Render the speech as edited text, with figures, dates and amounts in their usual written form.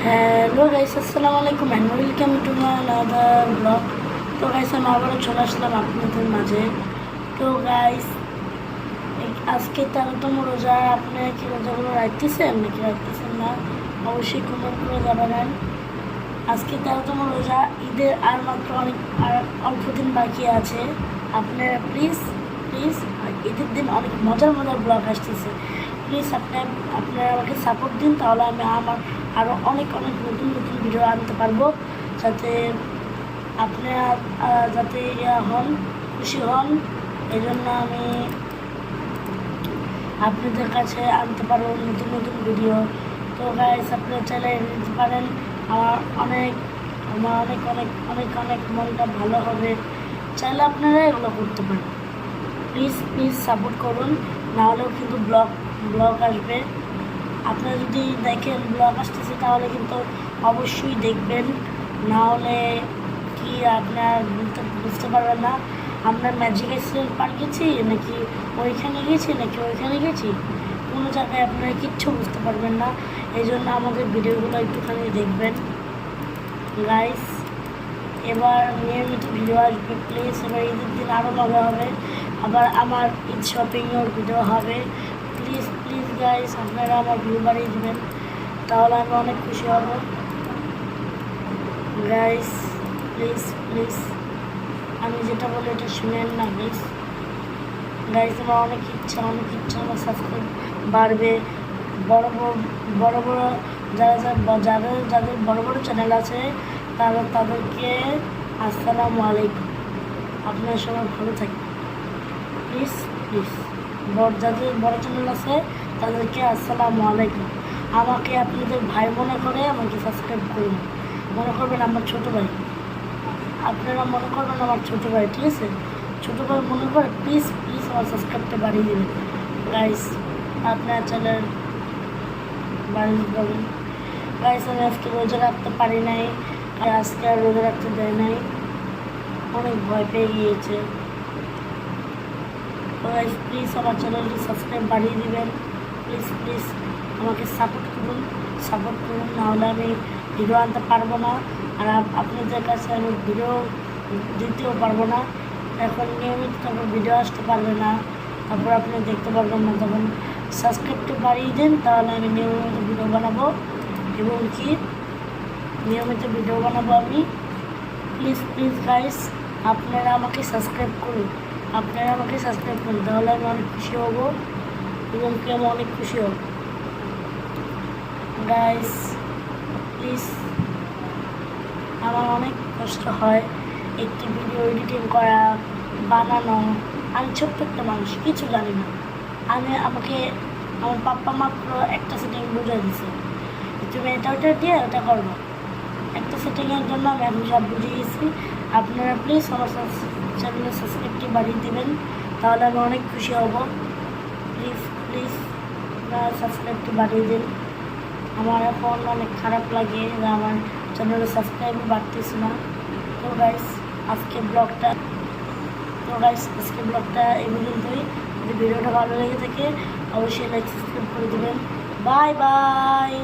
Hello guys, আসসালামু আলাইকুম and welcome to my another blog. তো গাইস, আমি আবারও চলে আসলাম আপনাদের মাঝে। তো গাইস, আজকে 13তম রোজা। আপনারা কি রোজাগুলো রাখতেছেন নাকি রাখতেছেন না? অবশ্যই কমেন্ট করে জানাবেন। আজকে 13তম রোজা, ঈদের আর মাত্র আর অল্প দিন বাকি আছে। আপনারা প্লিজ প্লিজ ঈদের দিন অনেক মজার মজার ব্লগ আসতেছে। প্লিজ আপনারা আমাকে সাপোর্ট দিন, তাহলে আমি আমার আরও অনেক অনেক নতুন নতুন ভিডিও আনতে পারবো, যাতে আপনারা যাতে খুশি হন। এই জন্য আমি আপনাদের কাছে আনতে পারবো নতুন নতুন ভিডিও। তো গাইস, আপনারা চাইলে নিতে পারেন। আমার অনেক অনেক অনেক অনেক অনেক মনটা ভালো হবে। চাইলে আপনারা এগুলো করতে পারেন। প্লিজ প্লিজ সাপোর্ট করুন, নাহলেও কিন্তু ব্লগ আসবে। আপনারা যদি দেখেন ব্লগ আসতেছে, তাহলে কিন্তু অবশ্যই দেখবেন, না হলে কি আপনার বুঝতে পারবেন না আমরা ম্যাজিক আইসল্যান্ড পার্ক গেছি নাকি ওইখানে গেছি নাকি ওইখানে গেছি, কোনো জায়গায় আপনারা কিচ্ছু বুঝতে পারবেন না। এই জন্য আমাদের ভিডিওগুলো একটুখানি দেখবেন গাইস। এবার নিয়মিত ভিডিও আসবে প্লিজ। এবার ঈদের দিন আরও মজা হবে, আবার আমার ঈদ শপিংয়ের ভিডিও হবে। প্লিজ প্লিজ গাইস, আপনারা আমার ভিউ বাড়িয়ে দেবেন, তাহলে আমি অনেক খুশি হব গাইস। প্লিজ প্লিজ, আমি যেটা বলি এটা শুনেন না প্লিজ গাইস। আমার অনেক ইচ্ছা আমার সাবস্ক্রাইব বাড়বে। বড় বড় যাদের বড় বড় চ্যানেল আছে, তাদেরকে আসসালামু আলাইকুম। আপনারা সবাই ভালো থাকবেন প্লিজ প্লিজ। যাদের বড় চ্যানেল আছে তাদেরকে আসসালামু আলাইকুম। আমাকে আপনাদের ভাই মনে করে আমাকে সাবস্ক্রাইব করুন। মনে করবেন আমার ছোটো ভাই, আপনারা মনে করবেন আমার ছোটো ভাই, ঠিক আছে? ছোটো ভাই মনে করে প্লিজ প্লিজ আমার সাবস্ক্রাইবটা বাড়িয়ে দেবেন গাইস। আপনার চ্যানেল বাড়িয়ে দেবেন গাইস। আমি আজকে রোজা রাখতে পারি নাই, আজকে আর রোজা রাখতে দেয় নাই, অনেক ভয় পেয়ে গিয়েছে। গাইস প্লিজ আমার চ্যানেলটি সাবস্ক্রাইব বাড়িয়ে দিবেন প্লিজ প্লিজ। আমাকে সাপোর্ট করুন, নাহলে আমি ভিডিও আনতে পারবো না, আর আপনাদের কাছে আমি ভিডিও দিতেও পারবো না। এখন নিয়মিত তারপর ভিডিও আসতে পারবে না, তারপর আপনি দেখতে পারবেন না। তখন সাবস্ক্রাইবটা বাড়িয়ে দেন, তাহলে আমি নিয়মিত ভিডিও বানাবো, এবং কি নিয়মিত ভিডিও বানাবো আমি। প্লিজ প্লিজ গাইস, আপনারা আমাকে সাবস্ক্রাইব করুন, তাহলে আমি অনেক খুশি হব, এবং কি আমি অনেক খুশি হব গাইস। প্লিজ, আমার অনেক কষ্ট হয় একটি ভিডিও এডিটিং করা, বানানো। আমি ছোট্ট একটা মানুষ, কিছু জানি না। আমাকে আমার পাপ্পা মাত্র একটা সেটিং বুঝিয়ে দিছে, তুমি এটা ওটা দিয়ে ওটা করবো। একটা সেটিংয়ের জন্য আমি এখন সব বুঝিয়ে গেছি। আপনারা প্লিজ আমার চ্যানেলে সাবস্ক্রাইবটি বাড়িয়ে দেবেন, তাহলে আমি অনেক খুশি হব। প্লিজ প্লিজ সাবস্ক্রাইবটি বাড়িয়ে দিন। আমার এখন অনেক খারাপ লাগে যে আমার চ্যানেলে সাবস্ক্রাইব বাড়তেছে না। তো গাইস, আজকে ব্লগটা এই পর্যন্তই। যদি ভিডিওটা ভালো লেগে থাকে অবশ্যই লাইক সাবস্ক্রাইব করে দেবেন। Bye bye.